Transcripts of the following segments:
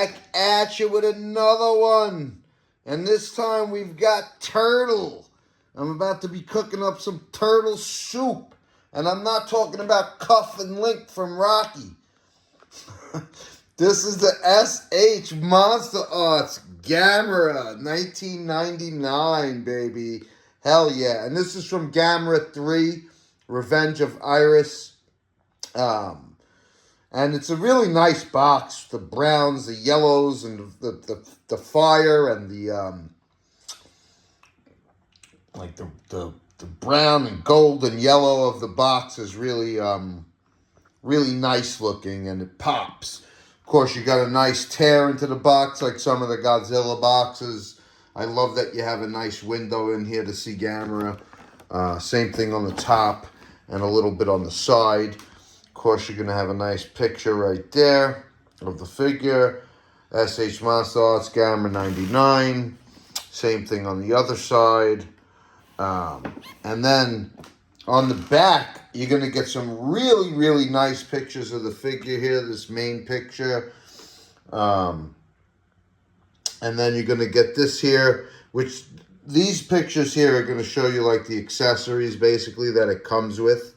back at you with another one. And this time we've got turtle. I'm about to be cooking up some turtle soup. And I'm not talking about Cuff and Link from Rocky. This is the SH Monsterarts Gamera 1999, baby. Hell yeah. And this is from Gamera 3, Revenge of Iris. And it's a really nice box. The browns, the yellows, and the fire, and the like the brown and gold and yellow of the box is really really nice looking, and it pops. Of course, you got a nice tear into the box like some of the Godzilla boxes. I love that you have a nice window in here to see Gamera. Same thing on the top and a little bit on the side. Of course, you're going to have a nice picture right there of the figure. SH Monsterarts Gamera 99. Same thing on the other side. And then on the back, you're going to get some really, really nice pictures of the figure here, this main picture. And then you're going to get this here, which these pictures here are going to show you like the accessories basically that it comes with.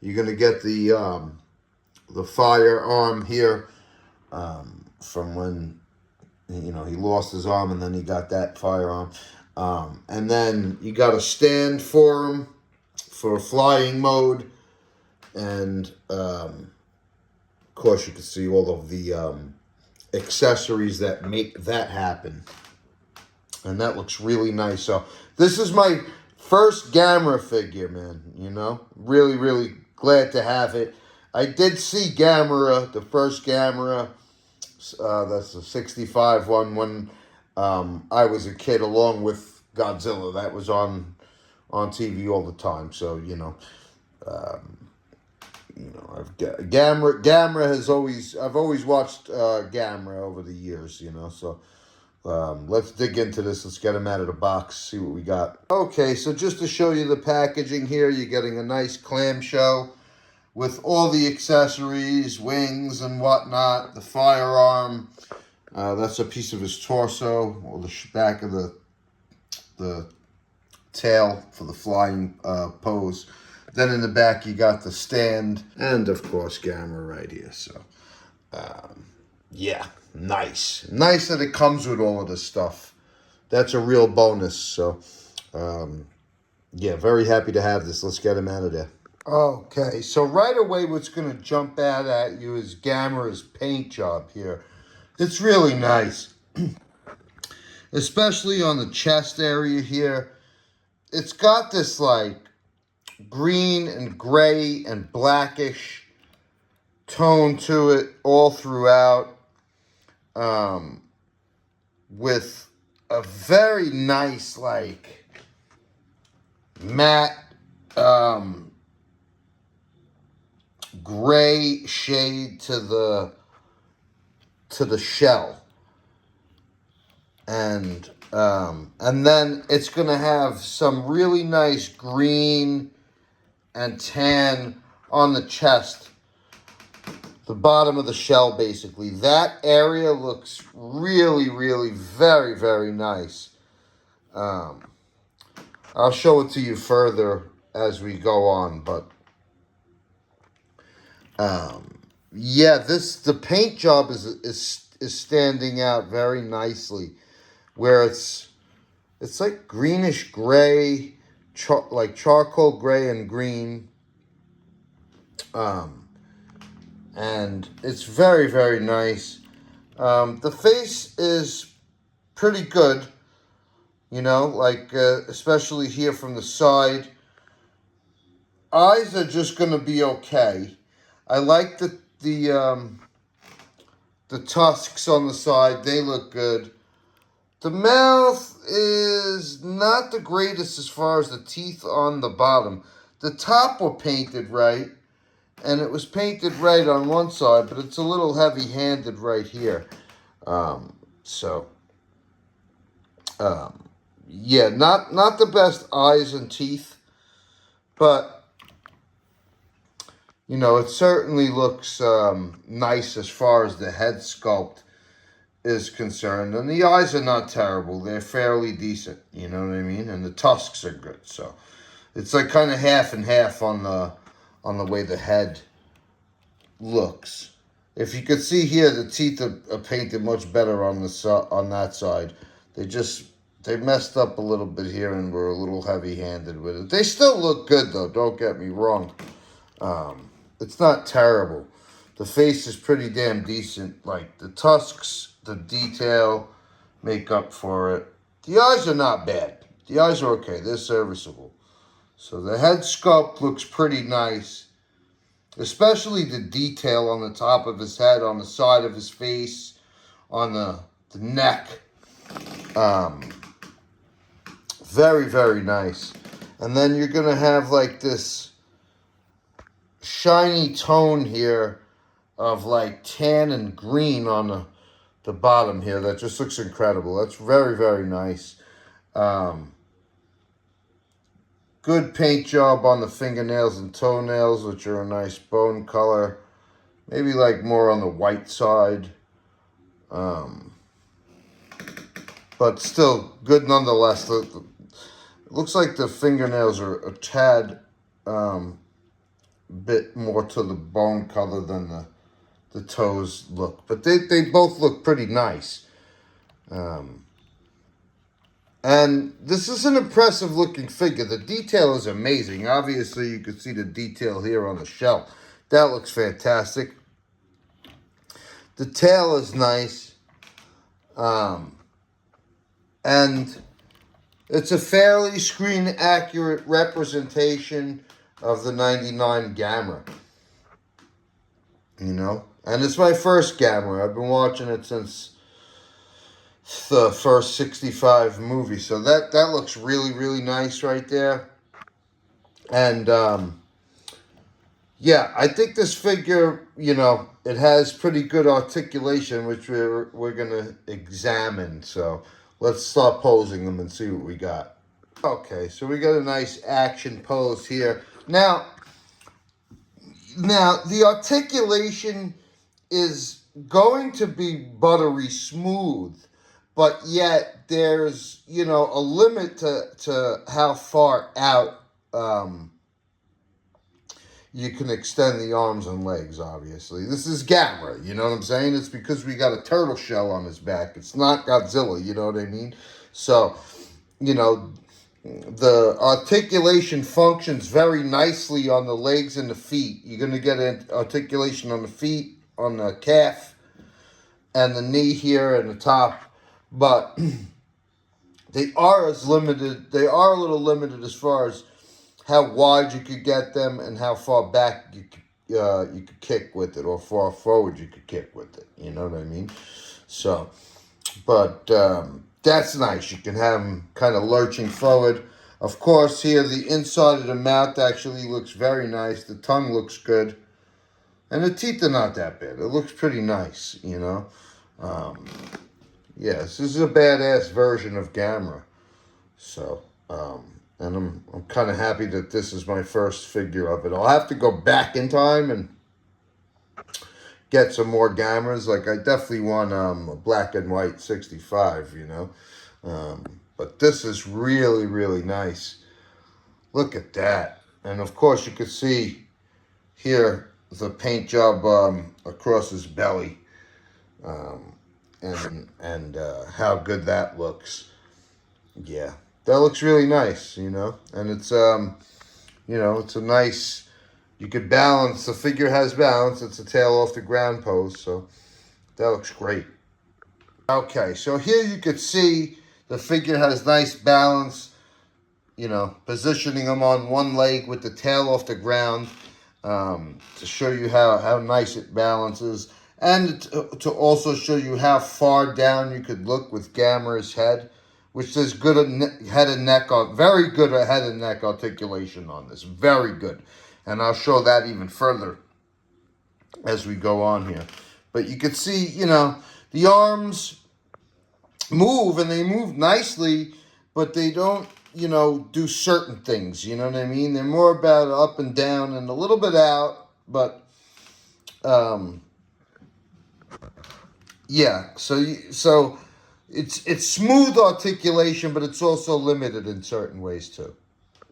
You're going to get the firearm here from when, you know, he lost his arm, and then he got that firearm. And then you got a stand for him for flying mode. And, of course, you can see all of the accessories that make that happen. And that looks really nice. So this is my first Gamera figure, man, you know. Really, really glad to have it. I did see Gamera, the first Gamera, that's the 65 one, when I was a kid, along with Godzilla. That was on TV all the time. So, Gamera has always, I've always watched Gamera over the years, you know. So let's dig into this. Let's get him out of the box, see what we got. Okay, so just to show you the packaging here, you're getting a nice clamshell with all the accessories, wings and whatnot. The firearm, that's a piece of his torso, or the back of the tail for the flying pose. Then in the back you got the stand, and of course Gamera right here. So yeah, nice that it comes with all of this stuff. That's a real bonus. So yeah, very happy to have this. Let's get him out of there. Okay, so right away what's going to jump out at you is Gamera's paint job here. It's really nice. Especially on the chest area here. It's got this like green and gray and blackish tone to it all throughout. With a very nice like matte gray shade to the shell, and then it's gonna have some really nice green and tan on the chest, the bottom of the shell basically. That area looks really, really very, very nice. I'll show it to you further as we go on, but yeah, the paint job is standing out very nicely, where it's like greenish gray, like charcoal gray and green, and it's very, very nice. The face is pretty good, you know, like especially here from the side. Eyes are just gonna be okay. I like the tusks on the side. They look good. The mouth is not the greatest as far as the teeth on the bottom. The top were painted right, and it was painted right on one side, but it's a little heavy-handed right here. Yeah, not the best eyes and teeth, but you know, it certainly looks nice as far as the head sculpt is concerned. And the eyes are not terrible. They're fairly decent, you know what I mean? And the tusks are good. So it's like kind of half and half on the way the head looks. If you could see here, the teeth are painted much better on that side. They messed up a little bit here and were a little heavy-handed with it. They still look good though, don't get me wrong. It's not terrible. The face is pretty damn decent. Like the tusks, the detail make up for it. The eyes are not bad. The eyes are okay. They're serviceable. So the head sculpt looks pretty nice. Especially the detail on the top of his head, on the side of his face, on the neck. Very, very nice. And then you're going to have like this shiny tone here of like tan and green on the bottom here. That just looks incredible. That's very, very nice. Good paint job on the fingernails and toenails, which are a nice bone color. Maybe like more on the white side. But still good nonetheless. It looks like the fingernails are a tad bit more to the bone color than the toes look. But they both look pretty nice. And this is an impressive looking figure. The detail is amazing. Obviously, you can see the detail here on the shell. That looks fantastic. The tail is nice. And it's a fairly screen accurate representation of the 99 Gamera. You know? And it's my first Gamera. I've been watching it since the first 65 movie. So that looks really, really nice right there. And, yeah, I think this figure, you know, it has pretty good articulation, which we're going to examine. So let's start posing them and see what we got. Okay, so we got a nice action pose here. Now, the articulation is going to be buttery smooth. But yet, there's, you know, a limit to how far out you can extend the arms and legs, obviously. This is Gamera, you know what I'm saying? It's because we got a turtle shell on his back. It's not Godzilla, you know what I mean? So, you know, the articulation functions very nicely on the legs and the feet. You're going to get an articulation on the feet, on the calf, and the knee here and the top. But they are a little limited as far as how wide you could get them and how far back you could kick with it, or far forward you could kick with it. You know what I mean? So, but that's nice. You can have them kind of lurching forward. Of course, here the inside of the mouth actually looks very nice. The tongue looks good. And the teeth are not that bad. It looks pretty nice, you know. Yes, this is a badass version of Gamera. So, and I'm kind of happy that this is my first figure of it. I'll have to go back in time and get some more Gameras. Like, I definitely want a black and white 65, you know. But this is really, really nice. Look at that. And, of course, you can see here the paint job across his belly. And how good that looks. Yeah, that looks really nice, you know. And it's you know, it's a nice, you could balance, the figure has balance. It's a tail off the ground pose, so that looks great. Okay, so here you could see the figure has nice balance, you know, positioning him on one leg with the tail off the ground, to show you how nice it balances. And to also show you how far down you could look with Gamera's head, which there's good head and neck, very good head and neck articulation on this. Very good. And I'll show that even further as we go on here. But you can see, you know, the arms move, and they move nicely, but they don't, you know, do certain things. You know what I mean? They're more about up and down and a little bit out, but Yeah, so it's smooth articulation, but it's also limited in certain ways too.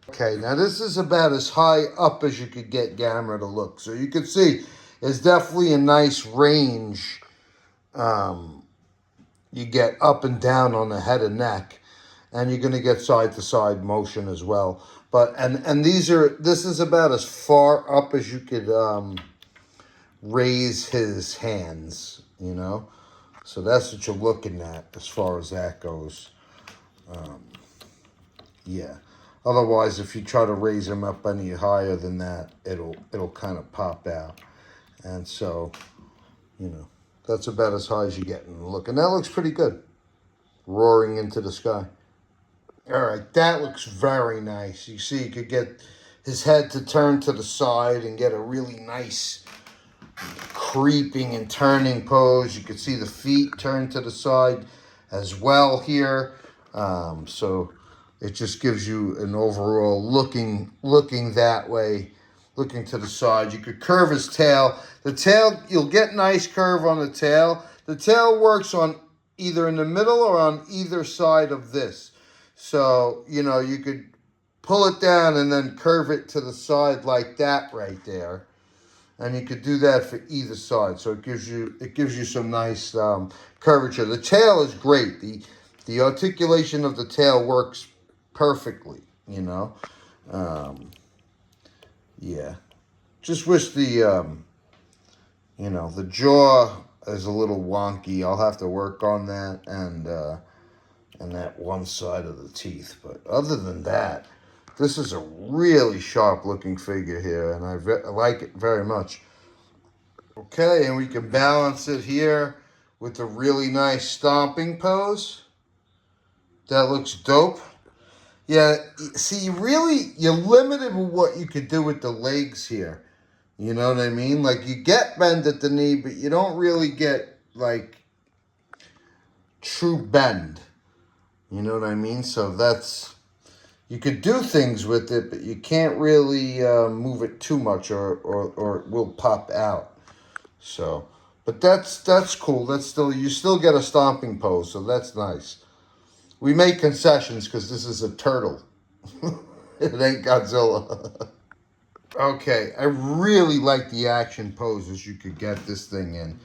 Okay, now this is about as high up as you could get Gamera to look. So you can see it's definitely a nice range. Um, you get up and down on the head and neck, and you're going to get side to side motion as well. But and this is about as far up as you could raise his hands. So that's what you're looking at as far as that goes. Yeah. Otherwise, if you try to raise him up any higher than that, it'll kind of pop out. And so, you know, that's about as high as you get in the look. And that looks pretty good. Roaring into the sky. All right, that looks very nice. You see, you could get his head to turn to the side and get a really nice creeping and turning pose. You could see the feet turn to the side as well here. So it just gives you an overall looking that way, looking to the side. You could curve his tail. The tail, you'll get nice curve on the tail. The tail works on either in the middle or on either side of this. So, you could pull it down and then curve it to the side like that right there. And you could do that for either side. So it gives you some nice curvature. The tail is great. The articulation of the tail works perfectly, Yeah. Just wish the jaw is a little wonky. I'll have to work on that and that one side of the teeth. But other than that, this is a really sharp looking figure here, and I like it very much. Okay, and we can balance it here with a really nice stomping pose. That looks dope. Yeah, see, you're limited with what you could do with the legs here. You know what I mean? Like, you get bend at the knee, but you don't really get, like, true bend. You know what I mean? So you could do things with it, but you can't really move it too much or it will pop out. So, but that's cool. You still get a stomping pose, so that's nice. We make concessions because this is a turtle. It ain't Godzilla. Okay, I really like the action poses you could get this thing in.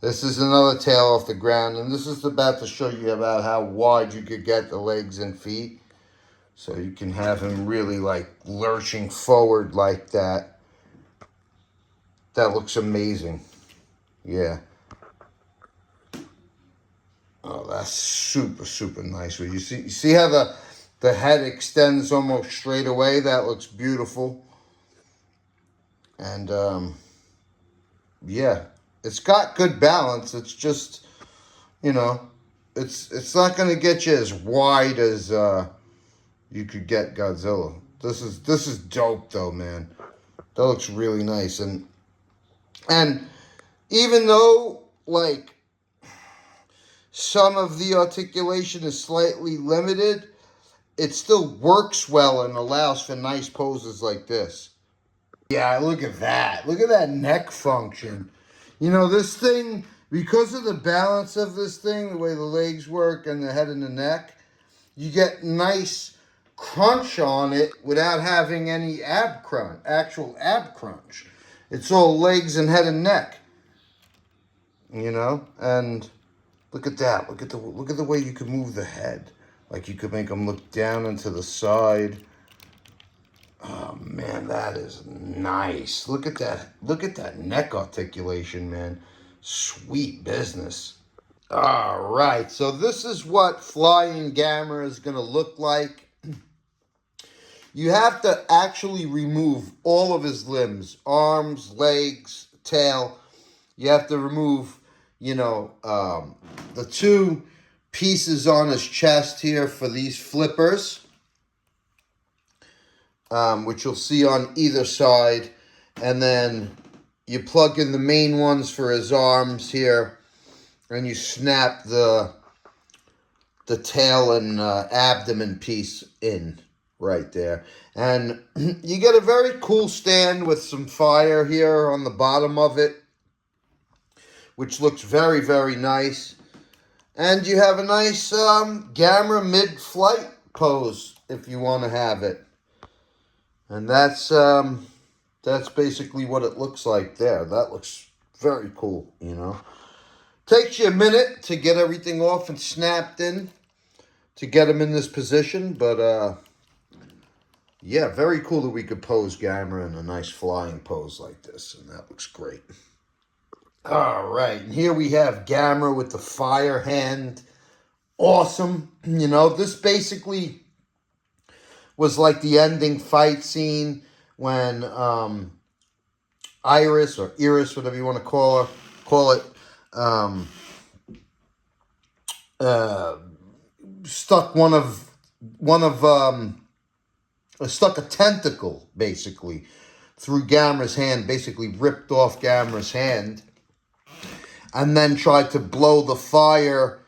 This is another tail off the ground, and this is about to show you about how wide you could get the legs and feet. So you can have him really like lurching forward like that. That looks amazing. Yeah. Oh, that's super, super nice. You see how the head extends almost straight away? That looks beautiful. And yeah, it's got good balance. It's just, it's not going to get you as wide as you could get Godzilla. This is dope though, man. That looks really nice. And even though like some of the articulation is slightly limited, it still works well and allows for nice poses like this. Yeah, look at that. Look at that neck function. This thing, because of the balance of this thing, the way the legs work and the head and the neck, you get nice crunch on it without having any actual ab crunch. It's all legs and head and neck. And look at that. Look at the way you could move the head. Like you could make them look down and to the side. Oh man, that is nice. Look at that. Look at that neck articulation, man. Sweet business. All right, so this is what Flying Gamera is going to look like. You have to actually remove all of his limbs, arms, legs, tail. You have to remove, the two pieces on his chest here for these flippers, which you'll see on either side. And then you plug in the main ones for his arms here, and you snap the tail and abdomen piece in right there. And you get a very cool stand with some fire here on the bottom of it, which looks very, very nice. And you have a nice Gamera mid-flight pose if you want to have it. And that's basically what it looks like there. That looks very cool, you know. Takes you a minute to get everything off and snapped in to get them in this position, but yeah, very cool that we could pose Gamera in a nice flying pose like this, and that looks great. All right, and here we have Gamera with the fire hand. Awesome. You know, this basically was like the ending fight scene when Iris, or Iris, whatever you want to call it, stuck stuck a tentacle basically through Gamera's hand, basically ripped off Gamera's hand, and then tried to blow the fire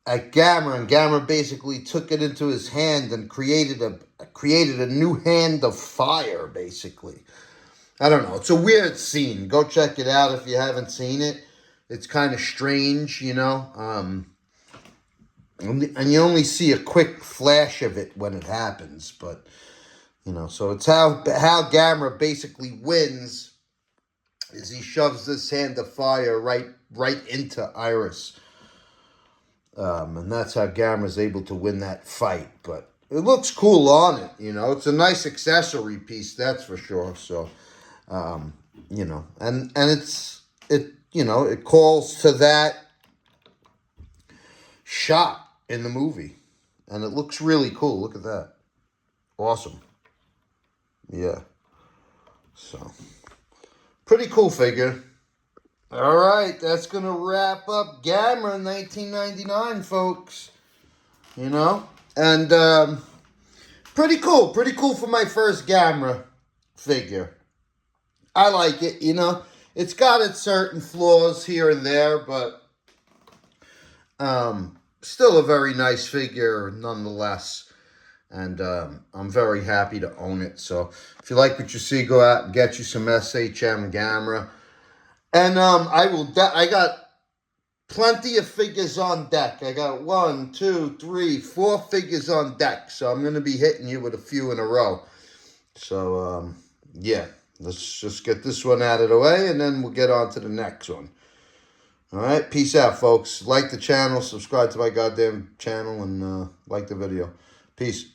at Gamera, and Gamera basically took it into his hand and created a new hand of fire, basically. I don't know. It's a weird scene. Go check it out if you haven't seen it. It's kind of strange, you know. And you only see a quick flash of it when it happens, but you know, so it's how Gamera basically wins is he shoves this hand of fire right into Iris. And that's how Gamera's able to win that fight. But it looks cool on it, you know. It's a nice accessory piece, that's for sure. So, you know, and it calls to that shot in the movie. And it looks really cool. Look at that. Awesome. Yeah. So, pretty cool figure. All right, that's going to wrap up Gamera 1999, folks. You know? And pretty cool for my first Gamera figure. I like it, you know? It's got its certain flaws here and there, but still a very nice figure nonetheless. And I'm very happy to own it. So if you like what you see, go out and get you some SHM Gamera. And I got plenty of figures on deck. I got 1, 2, 3, 4 figures on deck. So I'm going to be hitting you with a few in a row. So, yeah, let's just get this one out of the way, and then we'll get on to the next one. All right, peace out, folks. Like the channel, subscribe to my goddamn channel, and like the video. Peace.